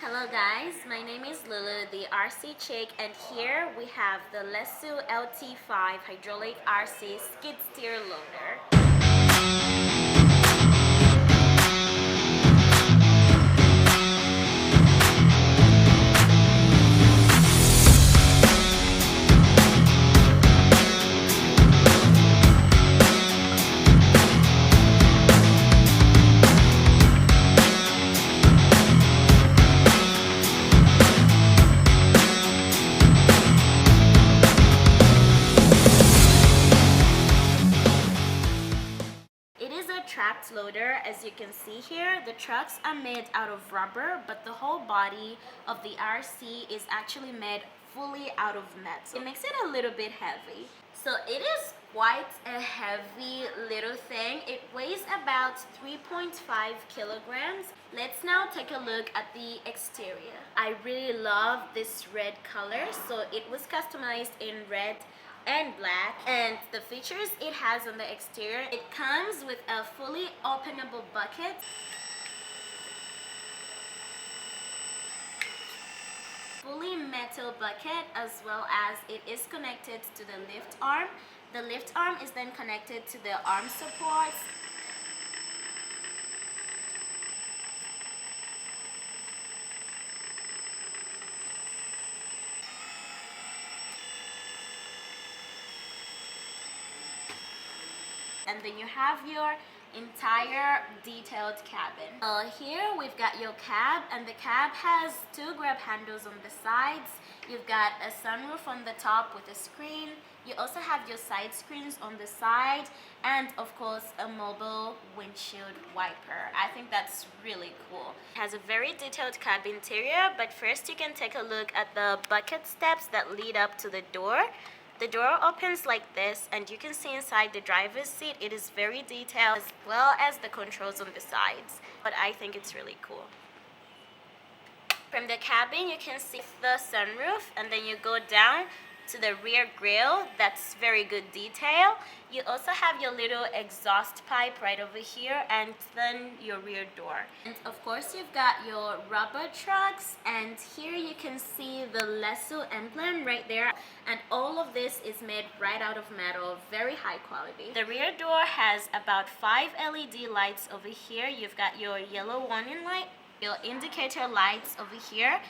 Hello guys, my name is Lulu, the RC chick, and here we have the LESU LT5 hydraulic RC skid steer loader. It is a tracked loader. As you can see here, the trucks are made out of rubber, but the whole body of the RC is actually made fully out of metal. It makes it a little bit heavy. So it is quite a heavy little thing. It weighs about 3.5 kilograms. Let's now take a look at the exterior. I really love this red color, so it was customized in red and black, and the features it has on the exterior, it comes with a fully openable bucket, fully metal bucket, as well as it is connected to the lift arm. The lift arm is then connected to the arm supports. And then you have your entire detailed cabin. Here we've got your cab, and the cab has two grab handles on the sides. You've got a sunroof on the top with a screen. You also have your side screens on the side, and of course a mobile windshield wiper. I think that's really cool. It has a very detailed cab interior, but first you can take a look at the bucket steps that lead up to the door. The door opens like this, and you can see inside the driver's seat. It is very detailed, as well as the controls on the sides. But I think it's really cool. From the cabin, you can see the sunroof, and then you go down to the rear grille. That's very good detail. You also have your little exhaust pipe right over here, and then your rear door. And of course, you've got your rubber trucks, and here you can see the LESU emblem right there. And all of this is made right out of metal, very high quality. The rear door has about 5 LED lights over here. You've got your yellow warning light, your indicator lights over here.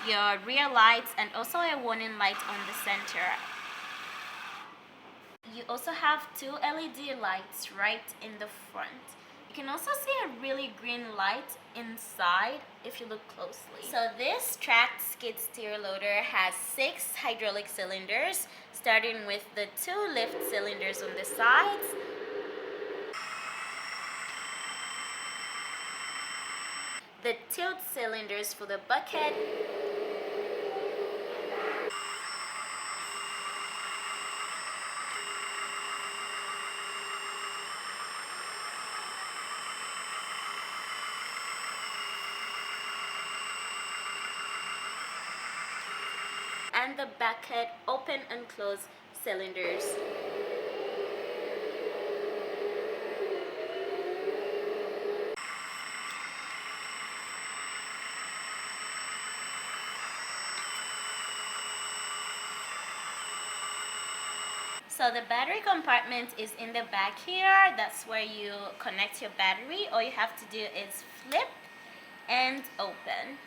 Your rear lights, and also a warning light on the center. You also have two LED lights right in the front. You can also see a really green light inside if you look closely. So this tracked skid steer loader has 6 hydraulic cylinders, starting with the 2 lift cylinders on the sides, the tilt cylinders for the bucket, and the bucket open and close cylinders. So the battery compartment is in the back here. That's where you connect your battery. All you have to do is flip and open.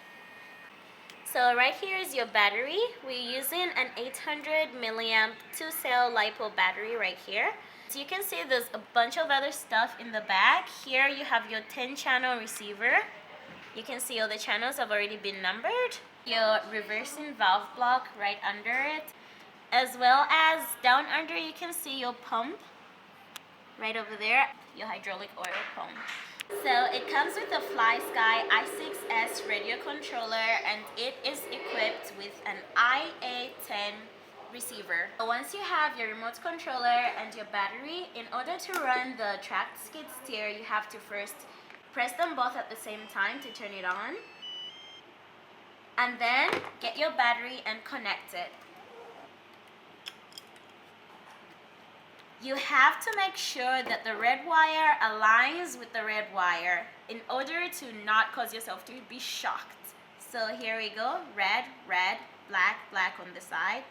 So right here is your battery. We're using an 800 milliamp 2-cell LiPo battery right here. So you can see there's a bunch of other stuff in the back. Here you have your 10-channel receiver. You can see all the channels have already been numbered. Your reversing valve block right under it. As well as down under you can see your pump right over there, your hydraulic oil pump. So it comes with a FlySky i6S radio controller, and it is equipped with an IA10 receiver. So once you have your remote controller and your battery, in order to run the tracked skid steer, you have to first press them both at the same time to turn it on. And then get your battery and connect it. You have to make sure that the red wire aligns with the red wire in order to not cause yourself to be shocked. So here we go, red, red, black, black on the side.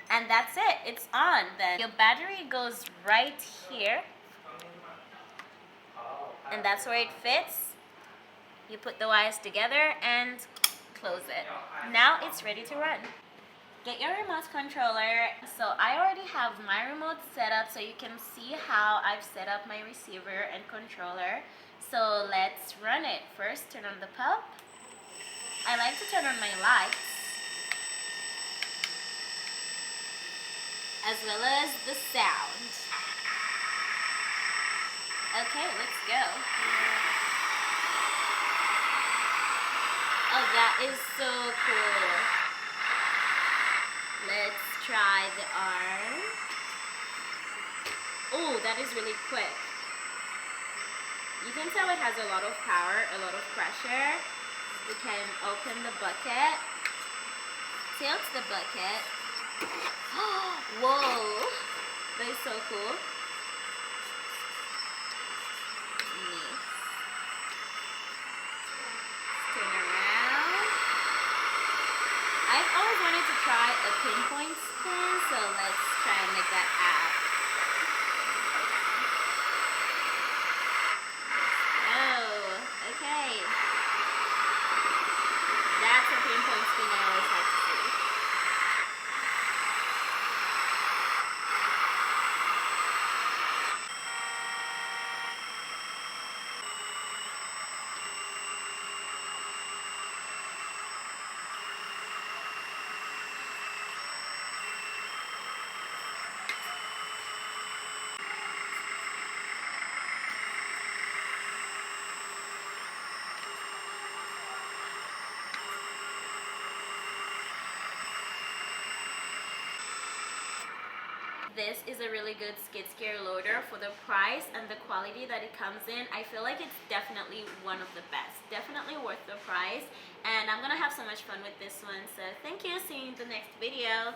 And that's it, it's on. Then your battery goes right here. And that's where it fits. You put the wires together and close it. Now it's ready to run. Get your remote controller. So I already have my remote set up so you can see how I've set up my receiver and controller. So let's run it. First, turn on the pump. I like to turn on my lights, as well as the sound. Okay, let's go. Oh, that is so cool. Let's try the arm. Oh, that is really quick. You can tell it has a lot of power, a lot of pressure. We can open the bucket, tilt the bucket. Whoa, that is so cool. Neat. Turn around. I've always wanted to try a pinpoint spin, so let's try and make that out. That's a pinpoint spin I always like to see. This is a really good skid steer loader for the price and the quality that it comes in. I feel like it's definitely one of the best. Definitely worth the price. And I'm gonna have so much fun with this one. So thank you. See you in the next video.